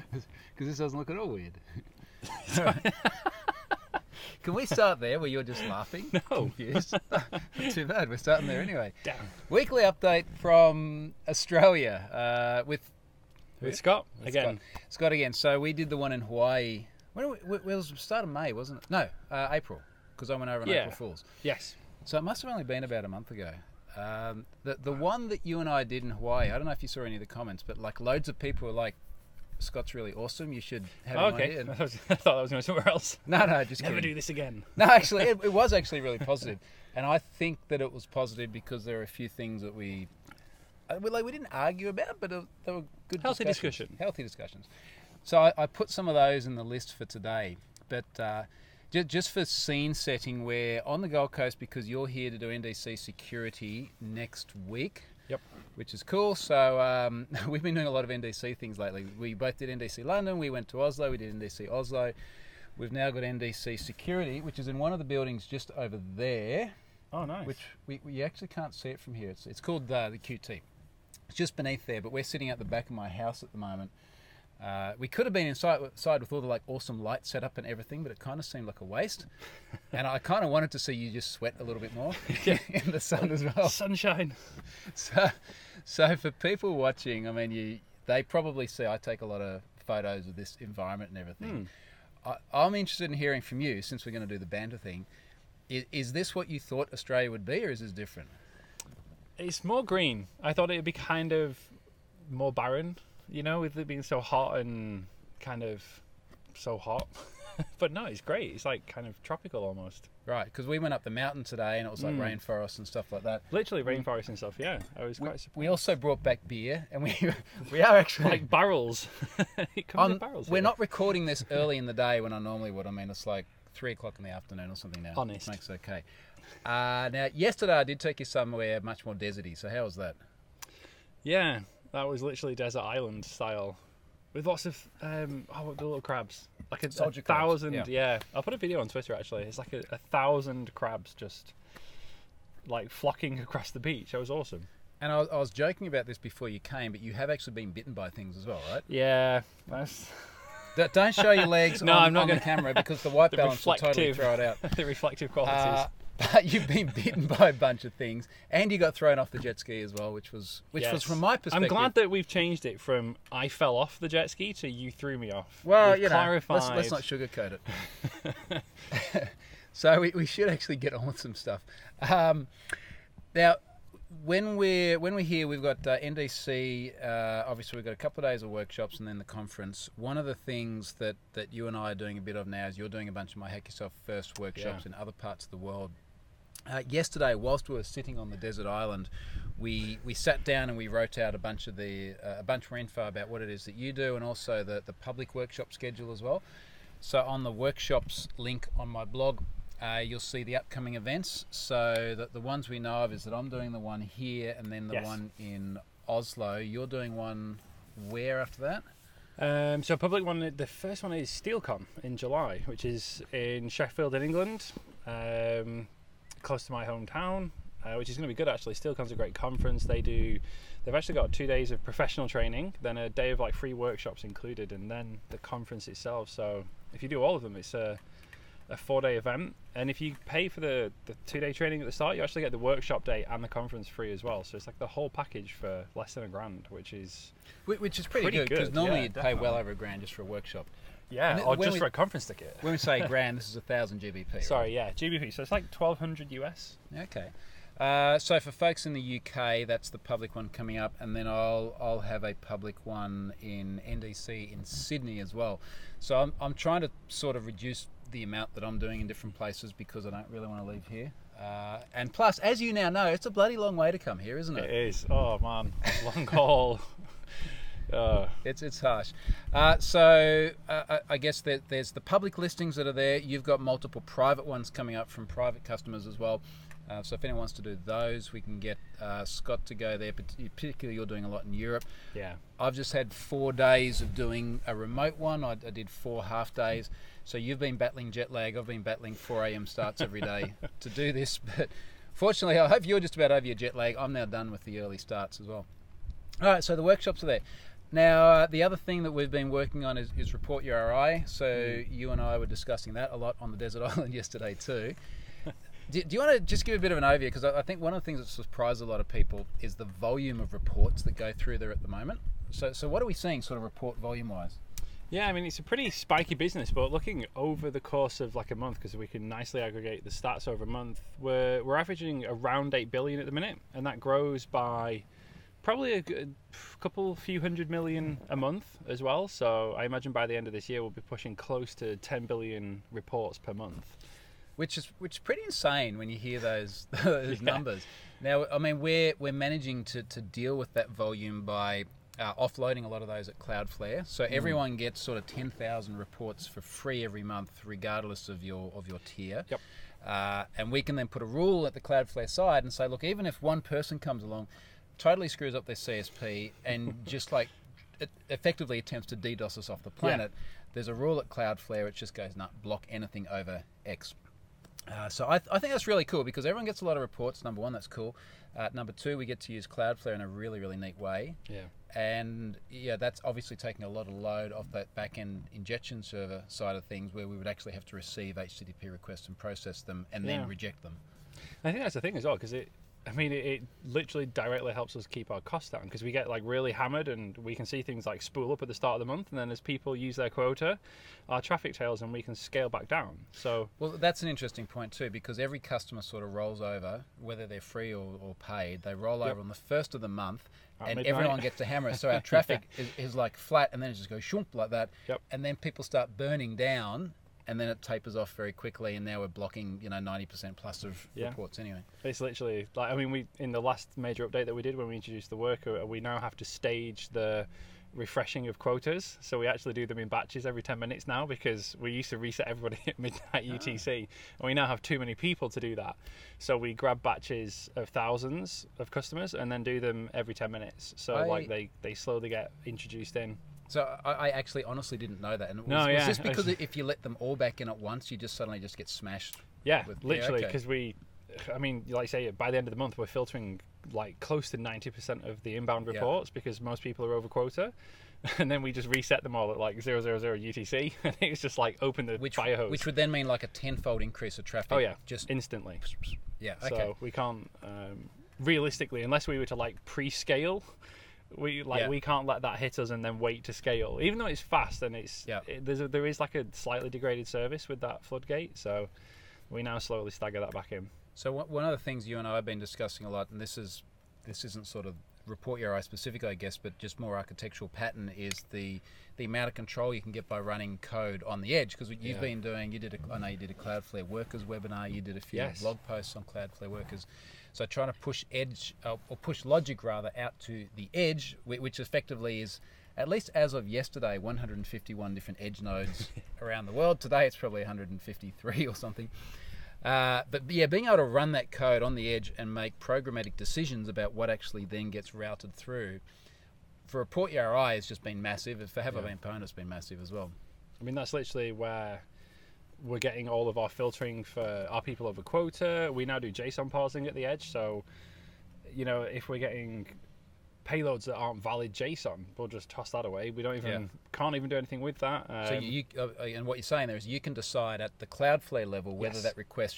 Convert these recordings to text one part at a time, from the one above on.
Because this doesn't look at all weird. Can we start there where you're just laughing? No. Confused? Not too bad. We're starting there anyway. Damn. Weekly update from Australia with Scott again. Scott again. So we did the one in Hawaii. It was the start of May, wasn't it? No, April. Because I went over on April Fool's. Yes. So it must have only been about a month ago. The one that you and I did in Hawaii, I don't know if you saw any of the comments, but like loads of people were like, Scott's really awesome. You should have him on here. I thought that was going somewhere else. No, just Never kidding. do this again. No, actually, it was actually really positive. And I think that it was positive because there are a few things that we didn't argue about, but they were good Healthy discussions. Healthy discussions. So I put some of those in the list for today. But just for scene setting, we're on the Gold Coast because you're here to do NDC security next week. Yep. Which is cool. So we've been doing a lot of NDC things lately. We both did NDC London. We went to Oslo. We did NDC Oslo. We've now got NDC security, which is in one of the buildings just over there. Oh, nice. Which we actually can't see it from here. It's called the QT. It's just beneath there, but we're sitting at the back of my house at the moment. We could have been inside with all the like awesome light setup and everything, but it kind of seemed like a waste. And I kind of wanted to see you just sweat a little bit more in the sun as well. Sunshine. So for people watching, I mean, they probably see I take a lot of photos of this environment and everything. I'm interested in hearing from you, since we're going to do the banter thing. Is this what you thought Australia would be, or is this different? It's more green. I thought it would be kind of more barren. With it being so hot and kind of so hot. But no, it's great. It's like kind of tropical almost. Right, because we went up the mountain today and it was like rainforest and stuff like that. Literally rainforest and stuff, yeah. I was quite surprised. We also brought back beer, and we are actually... like barrels. It comes in barrels. We're not recording this early in the day when I normally would. I mean, it's like 3 o'clock in the afternoon or something now. Honest. Makes it okay. Now, yesterday I did take you somewhere much more deserty, so how was that? Yeah. That was literally desert island style, with lots of the little crabs, like a thousand. Crabs. Yeah, I'll put a video on Twitter actually. It's like a 1,000 crabs just like flocking across the beach. It was awesome. And I was joking about this before you came, but you have actually been bitten by things as well, right? Yeah. Don't show your legs no, on, I'm not on gonna... the camera because the white balance will totally throw it out. The reflective qualities. But you've been bitten by a bunch of things, and you got thrown off the jet ski as well, which was from my perspective. I'm glad that we've changed it from I fell off the jet ski to you threw me off. Well, we've clarified... let's not sugarcoat it. So we should actually get on with some stuff. Now, when we're here, we've got NDC. Obviously, we've got a couple of days of workshops and then the conference. One of the things that you and I are doing a bit of now is you're doing a bunch of my Hack Yourself First workshops in other parts of the world. Yesterday, whilst we were sitting on the desert island, we sat down and we wrote out a bunch more info about what it is that you do, and also the public workshop schedule as well. So on the workshops link on my blog, you'll see the upcoming events. So that the ones we know of is that I'm doing the one here, and then the one in Oslo. You're doing one where after that? So public one, the first one is SteelCon in July, which is in Sheffield in England. Close to my hometown, which is going to be good actually. SteelCon's a great conference. They've actually got 2 days of professional training, then a day of like free workshops included, and then the conference itself. So if you do all of them, it's a 4-day event, and if you pay for the 2-day training at the start, you actually get the workshop day and the conference free as well. So it's like the whole package for less than $1,000, which is pretty good, because normally you'd pay well over $1,000 just for a workshop. Yeah, or just for a conference ticket. When we say $1,000, this is 1,000 GBP. Sorry, yeah, GBP. So it's like 1,200 US. Okay. So for folks in the UK, that's the public one coming up, and then I'll have a public one in NDC in Sydney as well. So I'm trying to sort of reduce the amount that I'm doing in different places because I don't really want to leave here. And plus, as you now know, it's a bloody long way to come here, isn't it? It is. Oh man, long haul. It's harsh. So I guess that there's the public listings that are there. You've got multiple private ones coming up from private customers as well. So if anyone wants to do those, we can get Scott to go there. Particularly, you're doing a lot in Europe. Yeah. I've just had 4 days of doing a remote one. I did 4 half days. So you've been battling jet lag. I've been battling 4 a.m. starts every day to do this. But fortunately, I hope you're just about over your jet lag. I'm now done with the early starts as well. All right, so the workshops are there. Now, the other thing that we've been working on is Report Your RI. So you and I were discussing that a lot on the desert island yesterday too. Do you want to just give a bit of an overview? Because I think one of the things that surprised a lot of people is the volume of reports that go through there at the moment. So what are we seeing sort of report volume-wise? Yeah, I mean, it's a pretty spiky business, but looking over the course of like a month, because we can nicely aggregate the stats over a month, we're averaging around 8 billion at the minute, and that grows by probably a few hundred million a month as well. So I imagine by the end of this year, we'll be pushing close to 10 billion reports per month. Which is pretty insane when you hear those numbers. Now, I mean, we're managing to deal with that volume by offloading a lot of those at Cloudflare. So everyone gets sort of 10,000 reports for free every month, regardless of your tier. Yep. And we can then put a rule at the Cloudflare side and say, look, even if one person comes along, totally screws up their CSP and just like it effectively attempts to DDoS us off the planet, there's a rule at Cloudflare which just goes, block anything over X. So I think that's really cool because everyone gets a lot of reports. Number one, that's cool. Number two, we get to use Cloudflare in a really, really neat way. Yeah. And that's obviously taking a lot of load off that back-end injection server side of things where we would actually have to receive HTTP requests and process them and then reject them. I think that's the thing as well, because it literally directly helps us keep our costs down, because we get like really hammered and we can see things like spool up at the start of the month, and then as people use their quota, our traffic tails and we can scale back down. So that's an interesting point too, because every customer sort of rolls over, whether they're free or paid, they roll over on the first of the month and midnight. Everyone gets to hammer it. So our traffic is like flat and then it just goes shoomp like that. Yep. And then people start burning down and then it tapers off very quickly, and now we're blocking 90% plus of reports anyway. It's literally like, I mean, we in the last major update that we did when we introduced the worker, we now have to stage the refreshing of quotas, so we actually do them in batches every 10 minutes now, because we used to reset everybody at midnight UTC, and we now have too many people to do that. So we grab batches of thousands of customers and then do them every 10 minutes. So they slowly get introduced in. So I actually honestly didn't know that. And it was, was this because if you let them all back in at once, you just suddenly just get smashed? Yeah, literally, because I mean, like I say, by the end of the month, we're filtering like close to 90% of the inbound reports because most people are over quota. And then we just reset them all at like 000 UTC. And it's just like open the fire hose. Which would then mean like a tenfold increase of traffic. Oh, yeah, just instantly. Yeah, okay. So we can't, realistically, unless we were to like pre-scale, we can't let that hit us and then wait to scale, even though it's fast and there is like a slightly degraded service with that floodgate, so we now slowly stagger that back in. So one of the things you and I have been discussing a lot, and this isn't sort of Report Your RI specific, I guess, but just more architectural pattern, is the amount of control you can get by running code on the edge, because you've been doing, I know you did a Cloudflare Workers webinar, you did a few blog posts on Cloudflare Workers. So trying to push edge, or push logic rather, out to the edge, which effectively is, at least as of yesterday, 151 different edge nodes around the world. Today it's probably 153 or something. But being able to run that code on the edge and make programmatic decisions about what actually then gets routed through, for Report Your RI has just been massive. For Have I Been Pwned, it's been massive as well. I mean, that's literally where we're getting all of our filtering for our people over quota. We now do JSON parsing at the edge, so if we're getting payloads that aren't valid JSON, we'll just toss that away. We can't even do anything with that. So and what you're saying there is you can decide at the Cloudflare level whether that request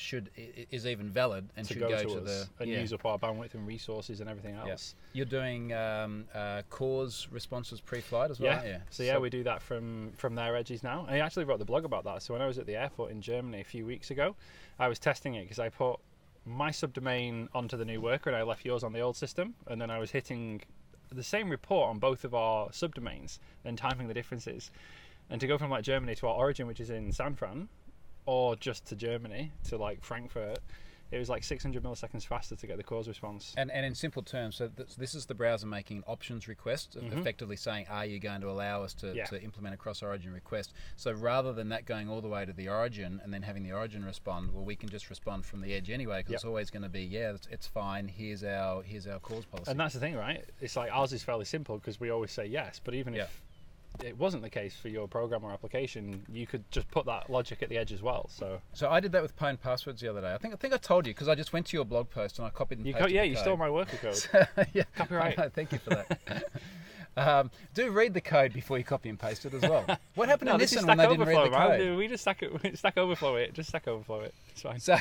is even valid and should go to the and use up our bandwidth and resources and everything else. You're doing cause responses pre-flight as well. So we do that from their edges now. I actually wrote the blog about that. So when I was at the airport in Germany a few weeks ago, I was testing it because I put my subdomain onto the new worker and I left yours on the old system, and then I was hitting the same report on both of our subdomains and timing the differences, and to go from like Germany to our origin, which is in San Fran, or just to Germany to like Frankfurt, it was like 600 milliseconds faster to get the cause response. And in simple terms, so this is the browser making options request, effectively saying, are you going to allow us to implement a cross-origin request? So rather than that going all the way to the origin and then having the origin respond, well, we can just respond from the edge anyway, because it's always going to be, it's fine, here's our cause policy. And that's the thing, right? It's like ours is fairly simple because we always say yes, but even if it wasn't the case for your program or application, you could just put that logic at the edge as well. So I did that with Pwned passwords the other day. I think I told you, because I just went to your blog post and I copied and pasted the code. You stole my worker code. Yeah, copyright. Thank you for that. Do read the code before you copy and paste it as well. What happened to this is Nissan when Stack they didn't read the Overflow, code? man. We just Stack Overflow it. Just Stack Overflow it. It's fine. So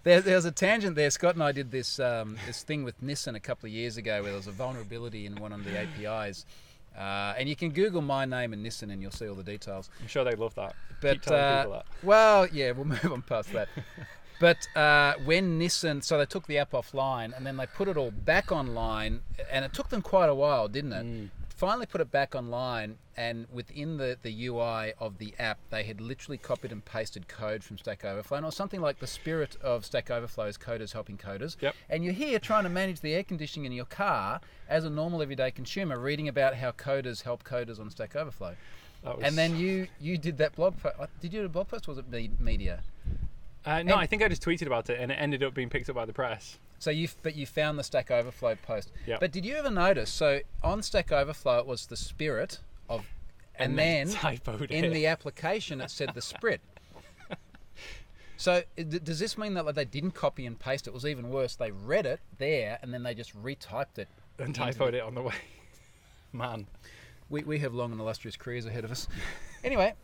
there's a tangent there. Scott and I did this this thing with Nissan a couple of years ago where there was a vulnerability in one of the APIs. And you can Google my name and Nissan and you'll see all the details. I'm sure they'd love that. But Keep telling people that. well, yeah, we'll move on past that. But when Nissan, so they took the app offline and then they put it all back online, and it took them quite a while, didn't it? Finally put it back online, and within the UI of the app, they had literally copied and pasted code from Stack Overflow, and it was something like the spirit of Stack Overflow is coders helping coders. Yep. And you're here trying to manage the air conditioning in your car as a normal everyday consumer, reading about how coders help coders on Stack Overflow. And then you did that blog post. Did you do a blog post or was it media? No, I think I just tweeted about it and it ended up being picked up by the press. So you found the Stack Overflow post. Yep. But did you ever notice, so on Stack Overflow it was the spirit of, and then in the application it said the sprit. So does this mean that they didn't copy and paste it? It was even worse. They read it there and then they just retyped it. And typoed it on the way. Man. We have long and illustrious careers ahead of us. Anyway,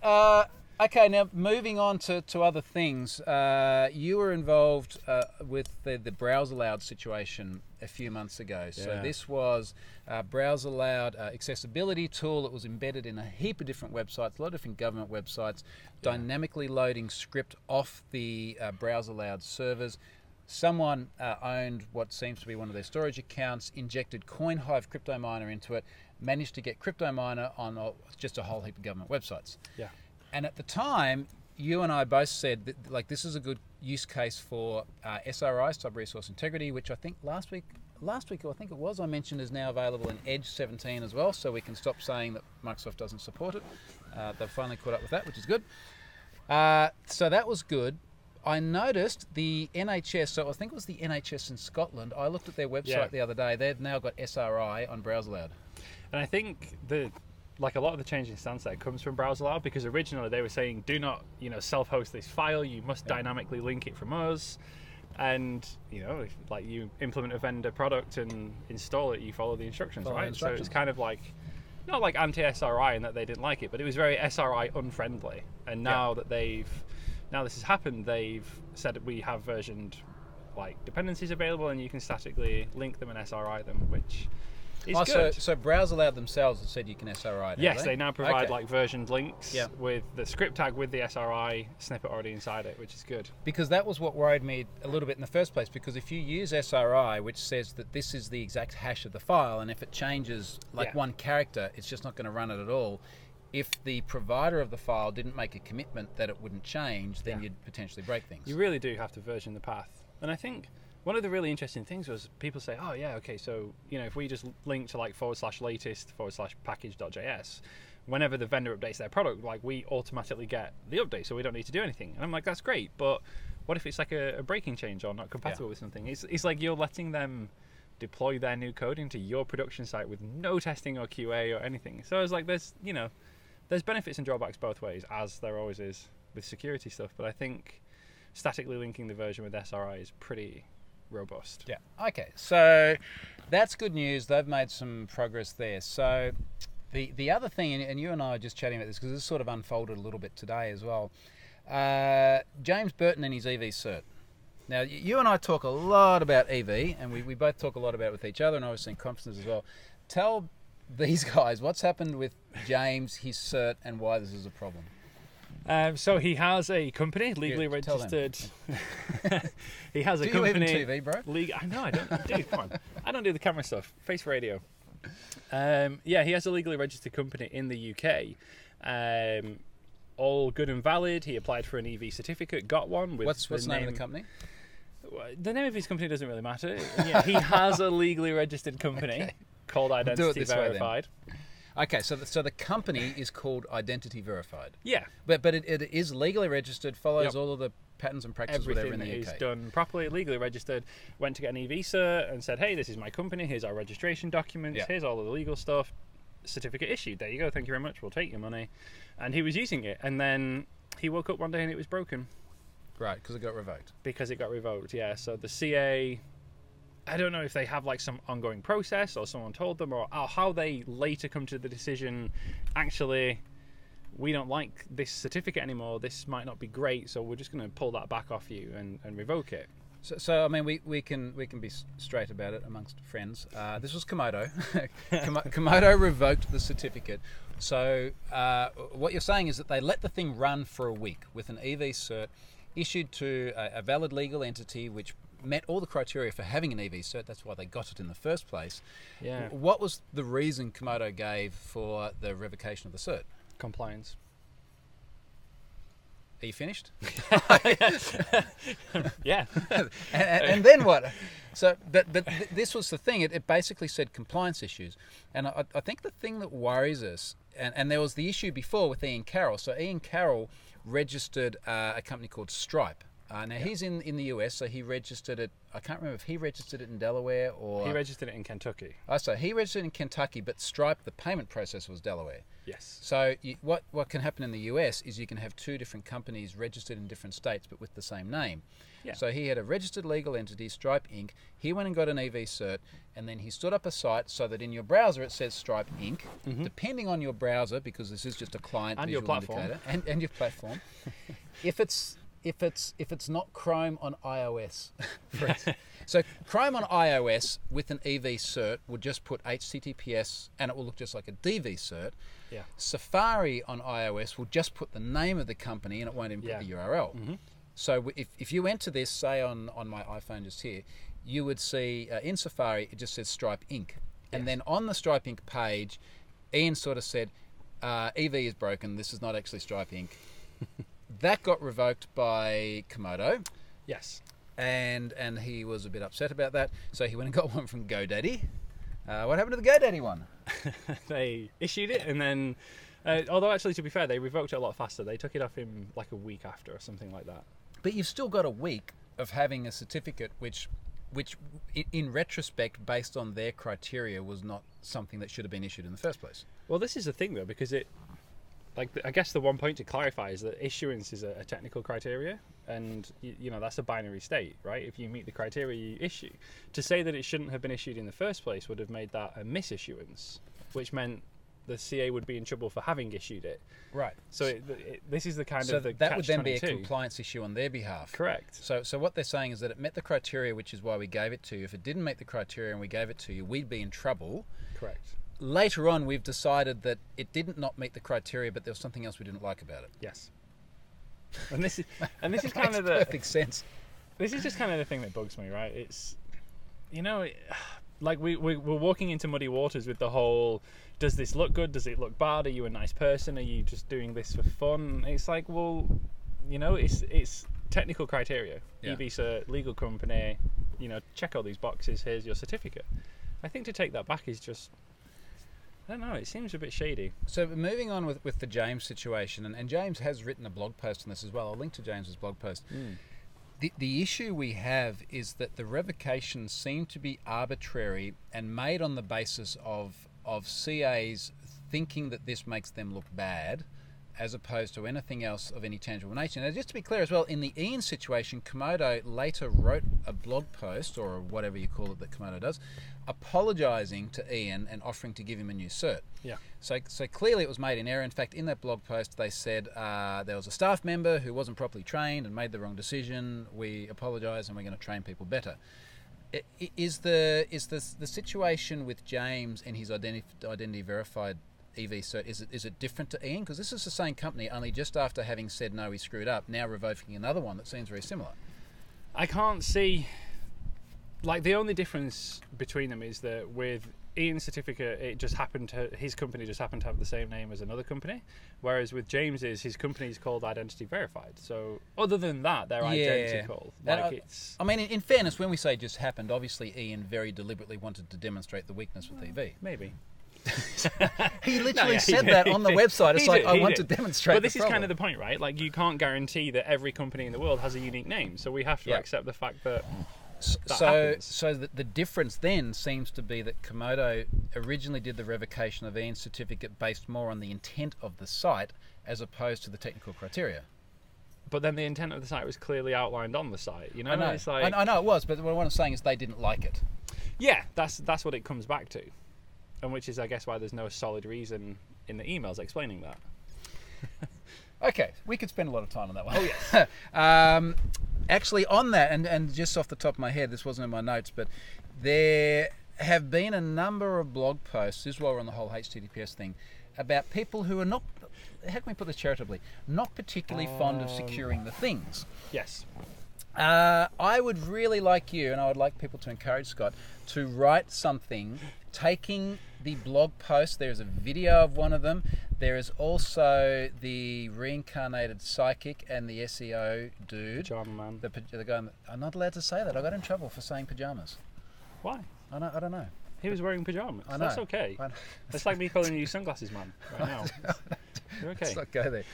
okay, now moving on to other things. You were involved with the Browsealoud situation a few months ago. So this was a Browsealoud accessibility tool that was embedded in a heap of different websites, a lot of different government websites, dynamically loading script off the Browsealoud servers. Someone owned what seems to be one of their storage accounts, injected CoinHive crypto miner into it, managed to get crypto miner on just a whole heap of government websites. Yeah. And at the time, you and I both said that this is a good use case for SRI, sub-resource integrity, which I think last week I think it was, I mentioned is now available in Edge 17 as well, so we can stop saying that Microsoft doesn't support it. They've finally caught up with that, which is good. So that was good. I noticed the NHS, so I think it was the NHS in Scotland, I looked at their website the other day, they've now got SRI on Browsealoud. And I think a lot of the change in stance there comes from Browsealoud, because originally they were saying, do not, self-host this file. You must dynamically link it from us. And, if you implement a vendor product and install it, you follow the instructions, right? So it's kind of like, not like anti-SRI in that they didn't like it, but it was very SRI unfriendly. And now that now this has happened, they've said that we have versioned dependencies available and you can statically link them and SRI them, which is good. So Browsealoud themselves have said you can SRI it, yes, they now provide versioned links Yep. with the script tag with the SRI snippet already inside it, which is good. Because that was what worried me a little bit in the first place, because if you use SRI, which says that this is the exact hash of the file, and if it changes one character, it's just not going to run it at all. If the provider of the file didn't make a commitment that it wouldn't change, then you'd potentially break things. You really do have to version the path. And I think one of the really interesting things was people say, oh yeah, okay, so if we just link to /latest/package.js, whenever the vendor updates their product, we automatically get the update, so we don't need to do anything. And I'm like, that's great, but what if it's a breaking change or not compatible with something? It's like you're letting them deploy their new code into your production site with no testing or QA or anything. So it's like there's benefits and drawbacks both ways, as there always is with security stuff, but I think statically linking the version with SRI is pretty robust. Yeah. Okay. So that's good news. They've made some progress there. So the other thing, and you and I are just chatting about this because this sort of unfolded a little bit today as well. James Burton and his EV cert. Now, you and I talk a lot about EV, and we both talk a lot about it with each other, and obviously in conferences as well. Tell these guys what's happened with James, his cert, and why this is a problem. So he has a company legally registered. He has a do company. You even TV, bro? I know I don't. Dude, come on. I don't do the camera stuff. Face radio. He has a legally registered company in the UK. All good and valid. He applied for an EV certificate, got one. What's the name of the company? The name of his company doesn't really matter. Yeah, he has a legally registered company called Identity Verified. Okay, so the company is called Identity Verified. Yeah. But it is legally registered, follows all of the patterns and practices whatever in the UK. Everything is done properly, legally registered. Went to get an EV cert and said, hey, this is my company, here's our registration documents, here's all of the legal stuff. Certificate issued, there you go, thank you very much, we'll take your money. And he was using it, and then he woke up one day and it was broken. Right, because it got revoked. Because it got revoked, yeah. So the CA I don't know if they have like some ongoing process or someone told them, or how they later come to the decision, actually, we don't like this certificate anymore, this might not be great, so we're just going to pull that back off you and revoke it. So I mean, we can be straight about it amongst friends. This was Comodo. Comodo revoked the certificate. So what you're saying is that they let the thing run for a week with an EV cert issued to a valid legal entity which met all the criteria for having an EV cert. That's why they got it in the first place. Yeah. What was the reason Comodo gave for the revocation of the cert? Compliance. Are you finished? Yeah. and then what? So, but this was the thing. It basically said compliance issues, and I think the thing that worries us, and there was the issue before with Ian Carroll. So Ian Carroll registered a company called Stripe. Now he's in the US, so he registered it. I can't remember if he registered it in Delaware or he registered it in Kentucky. Oh, so he registered in Kentucky, but Stripe, the payment process, was Delaware. Yes. So what can happen in the US is you can have two different companies registered in different states, but with the same name. Yeah. So he had a registered legal entity, Stripe Inc. He went and got an EV cert, and then he stood up a site so that in your browser it says Stripe Inc. Mm-hmm. Depending on your browser, because this is just a client and visual your platform, indicator, and your platform, if it's not Chrome on iOS. So Chrome on iOS with an EV cert will just put HTTPS and it will look just like a DV cert. Yeah. Safari on iOS will just put the name of the company and it won't even put the URL. Mm-hmm. So if you enter this, say on my iPhone just here, you would see in Safari it just says Stripe Inc. And then on the Stripe Inc. page, Ian sort of said, EV is broken, this is not actually Stripe Inc. That got revoked by Comodo. Yes. And he was a bit upset about that, so he went and got one from GoDaddy. What happened to the GoDaddy one? They issued it, and then, although actually to be fair, they revoked it a lot faster. They took it off him like a week after or something like that. But you've still got a week of having a certificate which in retrospect, based on their criteria, was not something that should have been issued in the first place. Well, this is the thing though, because I guess the one point to clarify is that issuance is a technical criteria, and you know that's a binary state, right? If you meet the criteria, you issue. To say that it shouldn't have been issued in the first place would have made that a misissuance, which meant the CA would be in trouble for having issued it. Right. So this is the kind so of the that would then be a catch-22. compliance issue on their behalf. Correct. So what they're saying is that it met the criteria, which is why we gave it to you. If it didn't meet the criteria and we gave it to you, we'd be in trouble. Correct. Later on, we've decided that it didn't not meet the criteria, but there was something else we didn't like about it. Yes. And this is Makes kind of the perfect sense. This is just kind of the thing that bugs me, right? It's, you know, like we're walking into muddy waters with the whole, does this look good? Does it look bad? Are you a nice person? Are you just doing this for fun? It's like, well, you know, it's technical criteria. Yeah. EV's a legal company, you know, check all these boxes, here's your certificate. I think to take that back is just, I don't know, it seems a bit shady. So moving on with the James situation, and James has written a blog post on this as well. I'll link to James's blog post. The issue we have is that the revocations seem to be arbitrary and made on the basis of CAs thinking that this makes them look bad, as opposed to anything else of any tangible nature. Now, just to be clear as well, in the Ian situation, Comodo later wrote a blog post, or whatever you call it that Comodo does, apologising to Ian and offering to give him a new cert. Yeah. So clearly it was made in error. In fact, in that blog post, they said there was a staff member who wasn't properly trained and made the wrong decision. We apologise and we're going to train people better. Is the situation with James and his identity verified EV cert, is it different to Ian? Because this is the same company, only just after having said no, he screwed up, now revoking another one that seems very similar. I can't see, like, the only difference between them is that with Ian's certificate, his company just happened to have the same name as another company, whereas with James's, his company is called Identity Verified. So other than that, they're identical. I mean, in fairness, when we say just happened, obviously Ian very deliberately wanted to demonstrate the weakness with EV. Maybe. He literally said that on the website. It's like, I want to demonstrate. But this is kind of the point, right? Like, you can't guarantee that every company in the world has a unique name, so we have to accept the fact that happens. So the difference then seems to be that Comodo originally did the revocation of Ian's certificate based more on the intent of the site as opposed to the technical criteria. But then the intent of the site was clearly outlined on the site. You know, I know. It's like, I know it was, but what I'm saying is they didn't like it. Yeah, that's what it comes back to, and which is, I guess, why there's no solid reason in the emails explaining that. Okay, we could spend a lot of time on that one. Oh yes. Actually, on that, and just off the top of my head, this wasn't in my notes, but there have been a number of blog posts, this is while we're on the whole HTTPS thing, about people who are not, how can we put this charitably, not particularly fond of securing the things. Yes. I would really like you, and I would like people to encourage Scott, to write something taking the blog post. There's a video of one of them. There is also the reincarnated psychic and the SEO dude. Pajama man. The guy. I'm not allowed to say that. I got in trouble for saying pajamas. Why? I don't know. He was wearing pajamas. I know. That's okay. That's like me calling you sunglasses man right now. You're okay. Let's not go there.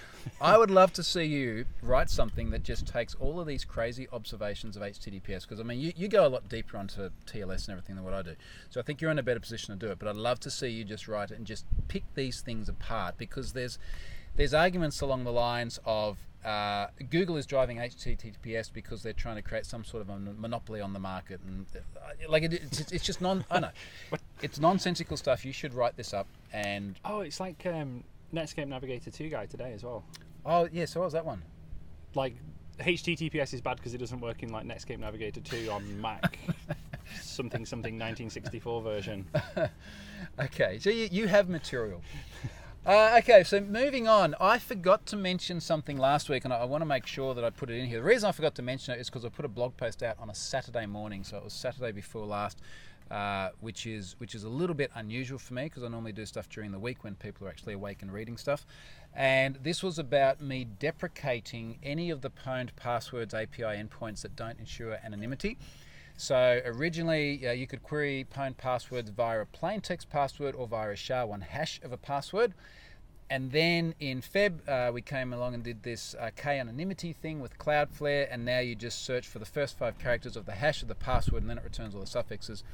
I would love to see you write something that just takes all of these crazy observations of HTTPS, because I mean you go a lot deeper onto TLS and everything than what I do, so I think you're in a better position to do it, but I'd love to see you just write it and just pick these things apart, because there's arguments along the lines of Google is driving HTTPS because they're trying to create some sort of a monopoly on the market, and it's just I know it's nonsensical stuff. You should write this up. And it's like Netscape Navigator 2 guy today as well. Oh yeah, so what was that one? Like HTTPS is bad because it doesn't work in like Netscape Navigator 2 on Mac. something 1964 version. Okay, so you have material. Okay, so moving on. I forgot to mention something last week, and I want to make sure that I put it in here. The reason I forgot to mention it is because I put a blog post out on a Saturday morning, so it was Saturday before last, which is a little bit unusual for me because I normally do stuff during the week when people are actually awake and reading stuff. And this was about me deprecating any of the Pwned passwords API endpoints that don't ensure anonymity. So originally, you could query Pwned passwords via a plain text password or via a SHA-1 hash of a password. And then in Feb, we came along and did this K-anonymity thing with Cloudflare, and now you just search for the first 5 characters of the hash of the password, and then it returns all the suffixes.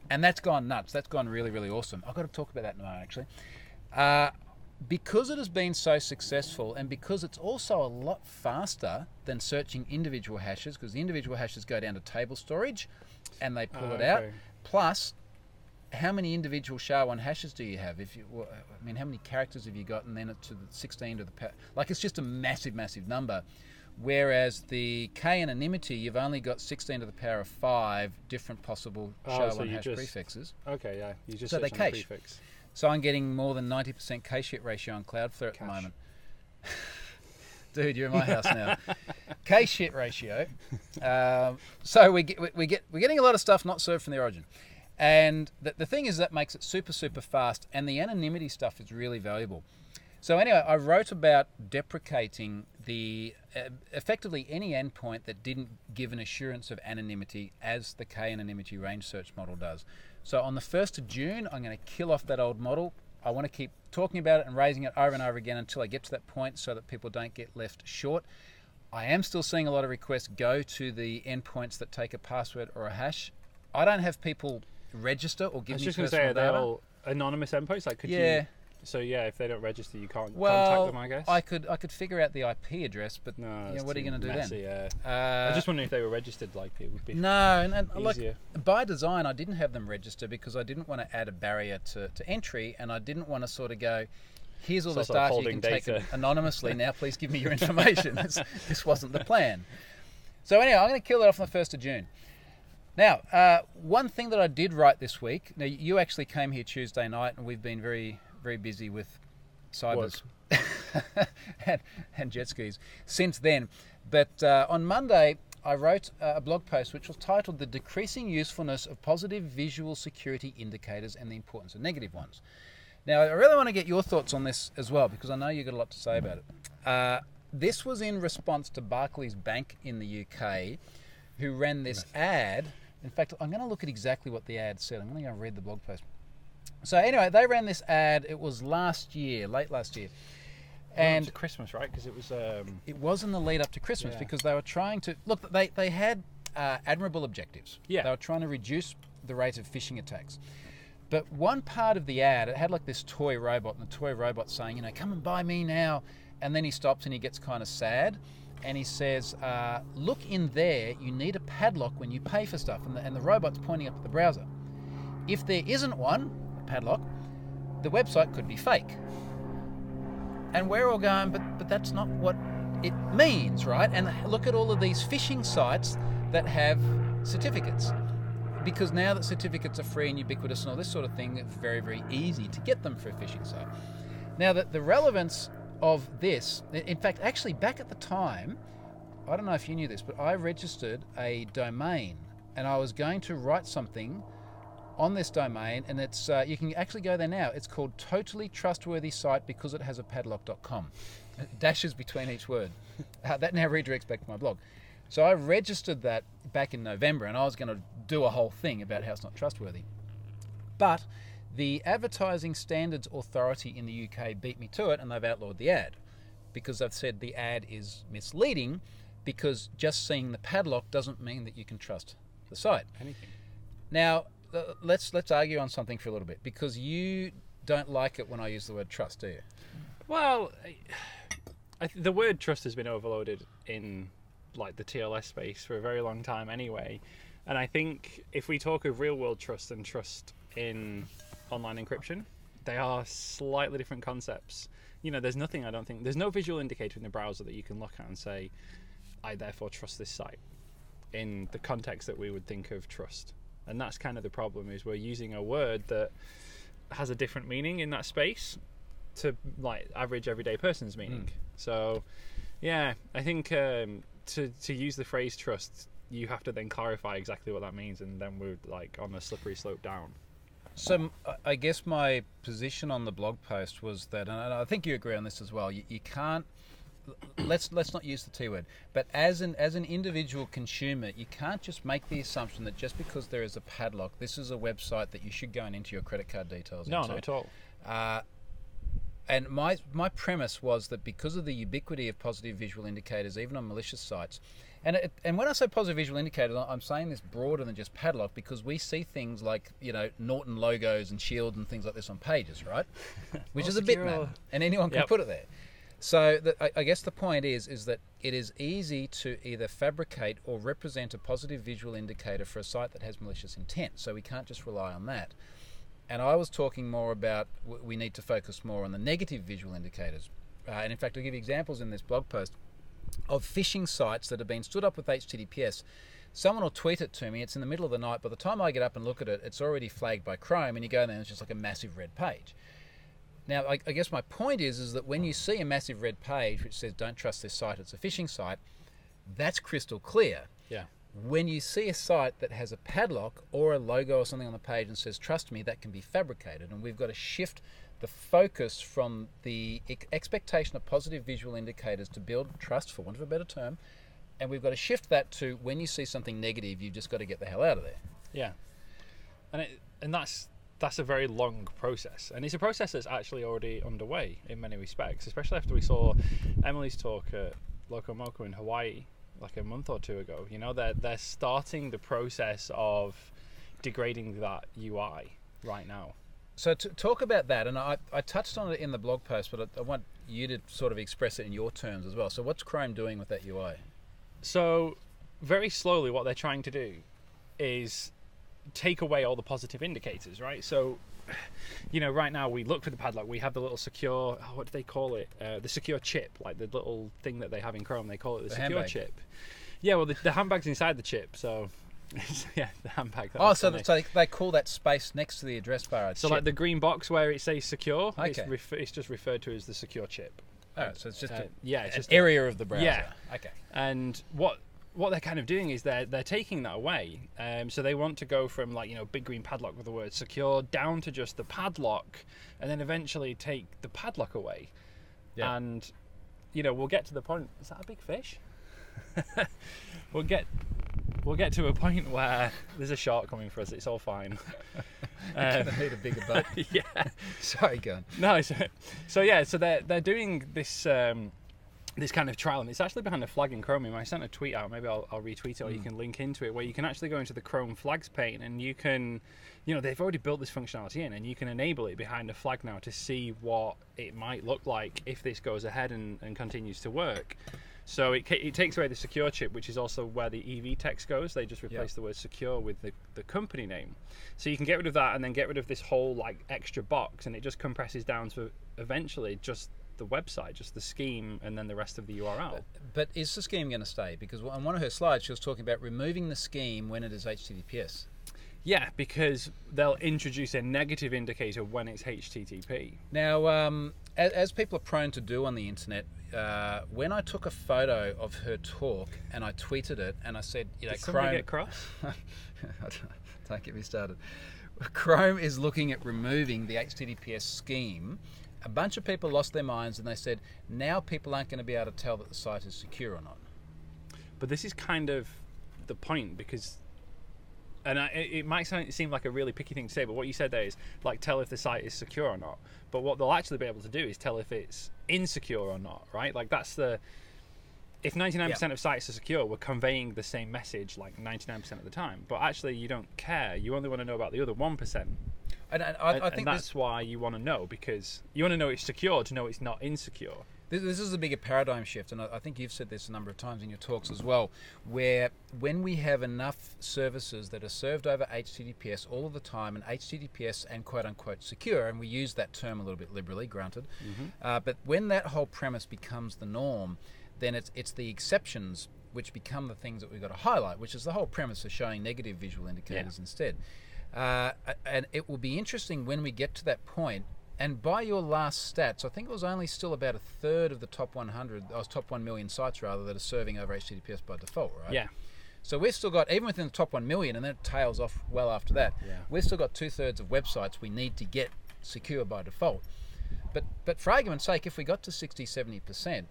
And that's gone nuts. That's gone really, really awesome. I've got to talk about that in a moment, actually. Because it has been so successful, and because it's also a lot faster than searching individual hashes, because the individual hashes go down to table storage and they pull it out. Plus, how many individual SHA-1 hashes do you have? How many characters have you got? And then to the 16 to the power. Like, it's just a massive, massive number. Whereas the K-anonymity, you've only got 16 to the power of 5 different possible SHA-1 hash prefixes. Okay, yeah. You just so they search on cache. the prefix. So I'm getting more than 90% cache hit ratio on Cloudflare at the moment. Dude, you're in my house now. Cache hit ratio. So we're getting a lot of stuff not served from the origin. And the thing is that makes it super, super fast, and the anonymity stuff is really valuable. So anyway, I wrote about deprecating the effectively any endpoint that didn't give an assurance of anonymity as the K-anonymity range search model does. So on the 1st of June, I'm going to kill off that old model. I want to keep talking about it and raising it over and over again until I get to that point so that people don't get left short. I am still seeing a lot of requests go to the endpoints that take a password or a hash. I don't have people register or give me personal data. I was just going to say, are they all anonymous endpoints? Like, could yeah. You... So yeah, if they don't register, you can't contact them, I guess. I could figure out the IP address, but no, what are you going to do messy, then? Yeah. I just wondering if they were registered. Like it would be and easier. Like by design, I didn't have them register because I didn't want to add a barrier to entry, and I didn't want to sort of go, here's all this data you can take anonymously. Now, please give me your information. This wasn't the plan. So anyway, I'm going to kill that off on the 1st of June. Now, one thing that I did write this week. Now, you actually came here Tuesday night, and we've been very, very busy with cybers and jet skis since then. But on Monday, I wrote a blog post which was titled "The Decreasing Usefulness of Positive Visual Security Indicators and the Importance of Negative Ones." Now, I really want to get your thoughts on this as well, because I know you've got a lot to say about it. This was in response to Barclays Bank in the UK, who ran this ad. In fact, I'm going to look at exactly what the ad said. I'm going to go read the blog post. So anyway, they ran this ad. It was late last year. And Christmas, right? Because it was... It was in the lead up to Christmas, because they were trying to... Look, they had admirable objectives. Yeah. They were trying to reduce the rate of phishing attacks. But one part of the ad, it had like this toy robot, and the toy robot's saying, come and buy me now. And then he stops and he gets kind of sad. And he says, look in there, you need a padlock when you pay for stuff. And the robot's pointing up at the browser. if there isn't one, a padlock, the website could be fake. And we're all going, but that's not what it means, right? And look at all of these phishing sites that have certificates. Because now that certificates are free and ubiquitous and all this sort of thing, it's very, very easy to get them for a phishing site. Now, the relevance of this, in fact, actually back at the time, I don't know if you knew this, but I registered a domain and I was going to write something on this domain, and it's you can actually go there now. It's called Totally Trustworthy Site because it has a padlock.com. Dashes between each word. That now redirects back to my blog. So I registered that back in November, and I was going to do a whole thing about how it's not trustworthy. But the Advertising Standards Authority in the UK beat me to it, and they've outlawed the ad because they've said the ad is misleading, because just seeing the padlock doesn't mean that you can trust the site. Anything. Now, let's argue on something for a little bit, because you don't like it when I use the word trust, do you? Well, the word trust has been overloaded in like the TLS space for a very long time anyway, and I think if we talk of real world trust and trust in online encryption, they are slightly different concepts. You know, there's no visual indicator in the browser that you can look at and say, I therefore trust this site in the context that we would think of trust. And that's kind of the problem, is we're using a word that has a different meaning in that space to like average everyday person's meaning. So yeah, I think to use the phrase trust, you have to then clarify exactly what that means, and then we're like on a slippery slope down. So I guess my position on the blog post was that, and I think you agree on this as well, you can't, let's not use the T word, but as an individual consumer, you can't just make the assumption that just because there is a padlock, this is a website that you should go and enter your credit card details into. No, not at all. And my premise was that because of the ubiquity of positive visual indicators, even on malicious sites, and when I say positive visual indicators, I'm saying this broader than just padlock, because we see things like, you know, Norton logos and shields and things like this on pages, right? Which is a bitmap, and anyone can put it there. So I guess the point is that it is easy to either fabricate or represent a positive visual indicator for a site that has malicious intent. So we can't just rely on that. And I was talking more about we need to focus more on the negative visual indicators. And in fact, I'll give you examples in this blog post of phishing sites that have been stood up with HTTPS. Someone will tweet it to me. It's in the middle of the night. By the time I get up and look at it, it's already flagged by Chrome, and you go there and it's just like a massive red page. Now, I guess my point is that when you see a massive red page which says don't trust this site, it's a phishing site, that's crystal clear. Yeah. When you see a site that has a padlock or a logo or something on the page and says trust me, that can be fabricated, and we've got to shift the focus from the expectation of positive visual indicators to build trust, for want of a better term, and we've got to shift that to when you see something negative, you've just got to get the hell out of there. Yeah. And that's a very long process, and it's a process that's actually already underway in many respects, especially after we saw Emily's talk at Loco Moco in Hawaii like a month or two ago. You know, they're starting the process of degrading that UI right now. So to talk about that, and I touched on it in the blog post, but I want you to sort of express it in your terms as well. So what's Chrome doing with that UI? So very slowly what they're trying to do is take away all the positive indicators, right? So, you know, right now we look for the padlock, we have the little secure, what do they call it? The secure chip, like the little thing that they have in Chrome, they call it the secure handbag. Chip. Yeah, well, the handbag's inside the chip, so yeah, the handbag. So they call that space next to the address bar a so chip. like the green box where it says secure, okay. It's just referred to as the secure chip. Oh, so it's just it's an just area of the browser. Yeah. Okay. And what they're kind of doing is they're taking that away. So they want to go from, like, you know, big green padlock with the word secure down to just the padlock, and then eventually take the padlock away. Yeah. And, you know, we'll get to the point. Is that a big fish? We'll get to a point where there's a shark coming for us. It's all fine. I need a bigger boat. Yeah. Sorry, go on. No. So they're doing this. This kind of trial, and it's actually behind a flag in Chromium. I sent a tweet out, maybe I'll retweet it, or you can link into it, where you can actually go into the Chrome flags pane, and you can, you know, they've already built this functionality in, and you can enable it behind a flag now to see what it might look like if this goes ahead and continues to work. So it takes away the secure chip, which is also where the EV text goes. They just replace the word secure with the company name. So you can get rid of that and then get rid of this whole like extra box, and it just compresses down to eventually just the website, just the scheme, and then the rest of the URL. But is the scheme going to stay? Because on one of her slides she was talking about removing the scheme when it is HTTPS. Yeah, because they'll introduce a negative indicator when it's HTTP. Now, as people are prone to do on the internet, when I took a photo of her talk and I tweeted it and I said, Did somebody get cross? Don't get me started. Chrome is looking at removing the HTTPS scheme. A bunch of people lost their minds and they said, now people aren't going to be able to tell that the site is secure or not. But this is kind of the point, because, and it might seem like a really picky thing to say, but what you said there is like tell if the site is secure or not. But what they'll actually be able to do is tell if it's insecure or not, right? Like that's the, if 99% of sites are secure, we're conveying the same message like 99% of the time. But actually you don't care. You only want to know about the other 1%. I think that's why you want to know, because you want to know it's secure to know it's not insecure. This is a bigger paradigm shift, and I think you've said this a number of times in your talks as well, where when we have enough services that are served over HTTPS all of the time, and HTTPS and quote-unquote secure, and we use that term a little bit liberally, granted, but when that whole premise becomes the norm, then it's the exceptions which become the things that we've got to highlight, which is the whole premise of showing negative visual indicators instead. And it will be interesting when we get to that point. And by your last stats, I think it was only still about a third of the top 1 million sites rather, that are serving over HTTPS by default, right? Yeah. So we've still got, even within the top 1 million, and then it tails off well after that, we've still got 2/3 of websites we need to get secure by default. But for argument's sake, if we got to 60-70%,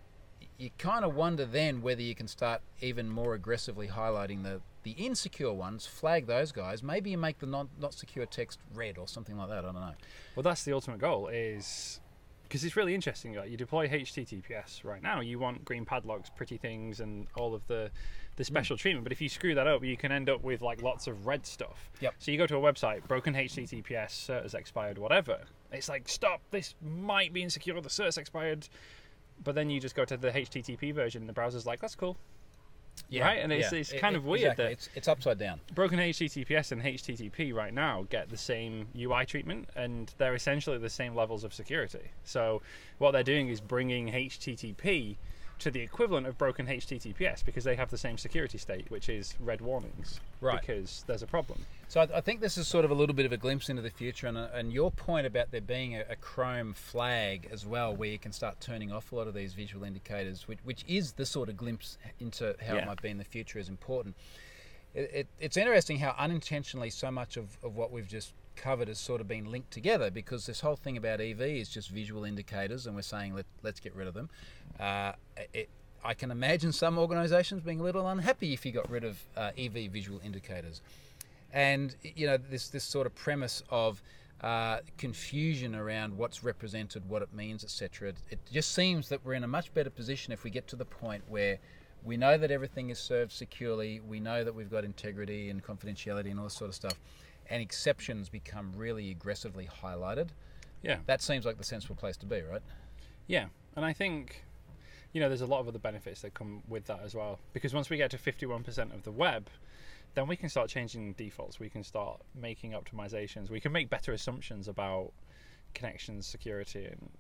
you kind of wonder then whether you can start even more aggressively highlighting the insecure ones, flag those guys. Maybe you make the not secure text red or something like that. I don't know. Well, that's the ultimate goal, is because it's really interesting. Like, you deploy HTTPS right now, you want green padlocks, pretty things, and all of the special treatment. But if you screw that up, you can end up with like lots of red stuff. Yep. So you go to a website, broken HTTPS, cert has expired, whatever. It's like, stop, this might be insecure, the cert's expired. But then you just go to the HTTP version, and the browser's like, that's cool. Yeah, right? And it's kind of weird that it's upside down. Broken HTTPS and HTTP right now get the same UI treatment, and they're essentially the same levels of security. So what they're doing is bringing HTTP to the equivalent of broken HTTPS, because they have the same security state, which is red warnings, right? Because there's a problem. So I think this is sort of a little bit of a glimpse into the future, and your point about there being a Chrome flag as well, where you can start turning off a lot of these visual indicators, which is the sort of glimpse into how it might be in the future, is important. It's interesting how unintentionally so much of what we've just covered has sort of been linked together, because this whole thing about EV is just visual indicators, and we're saying let's get rid of them. I can imagine some organisations being a little unhappy if you got rid of EV visual indicators. And this sort of premise of confusion around what's represented, what it means, etc. It just seems that we're in a much better position if we get to the point where we know that everything is served securely, we know that we've got integrity and confidentiality and all this sort of stuff, and exceptions become really aggressively highlighted. Yeah. That seems like the sensible place to be, right? Yeah, and I think there's a lot of other benefits that come with that as well, because once we get to 51% of the web, then we can start changing defaults, we can start making optimizations, we can make better assumptions about connections, security, and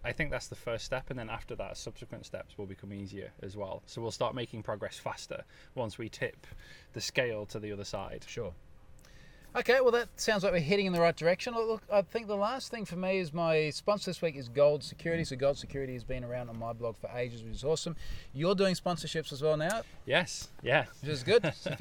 I think that's the first step, and then after that, subsequent steps will become easier as well. So we'll start making progress faster once we tip the scale to the other side. Sure. Okay, well that sounds like we're heading in the right direction. Look, I think the last thing for me is my sponsor this week is Gold Security. So Gold Security has been around on my blog for ages, which is awesome. You're doing sponsorships as well now. Yes, yeah. Which is good. So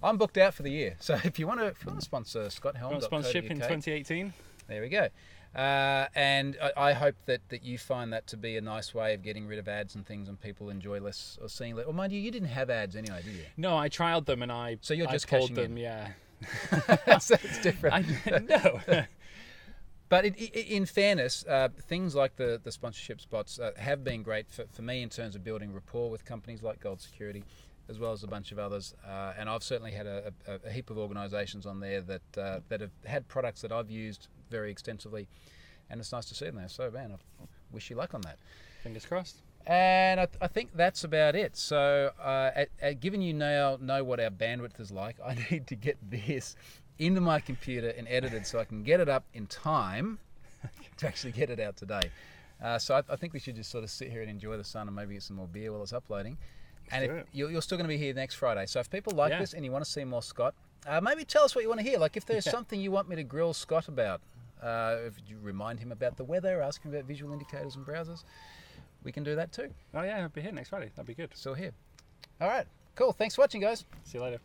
I'm booked out for the year. So if you want to sponsor Scott Helm, sponsorship in 2018. There we go. And I hope that you find that to be a nice way of getting rid of ads and things, and people enjoy less or seeing less. Well, mind you didn't have ads anyway, did you? No, I trialed them and So you're just pulled cashing them, in. yeah. So it's different. No. But in fairness, things like the sponsorship spots have been great for me in terms of building rapport with companies like Gold Security, as well as a bunch of others. And I've certainly had a heap of organisations on there that have had products that I've used very extensively, and it's nice to see them there. So, man, I wish you luck on that. Fingers crossed. And I think that's about it. So, given you now know what our bandwidth is like, I need to get this into my computer and edited so I can get it up in time to actually get it out today. So I think we should just sort of sit here and enjoy the sun and maybe get some more beer while it's uploading. And you're still going to be here next Friday. So if people like this and you want to see more Scott, maybe tell us what you want to hear. Like if there's something you want me to grill Scott about, if you remind him about the weather, ask him about visual indicators and browsers, we can do that too. Oh yeah, I'll be here next Friday. That'd be good. So here. All right. Cool. Thanks for watching, guys. See you later.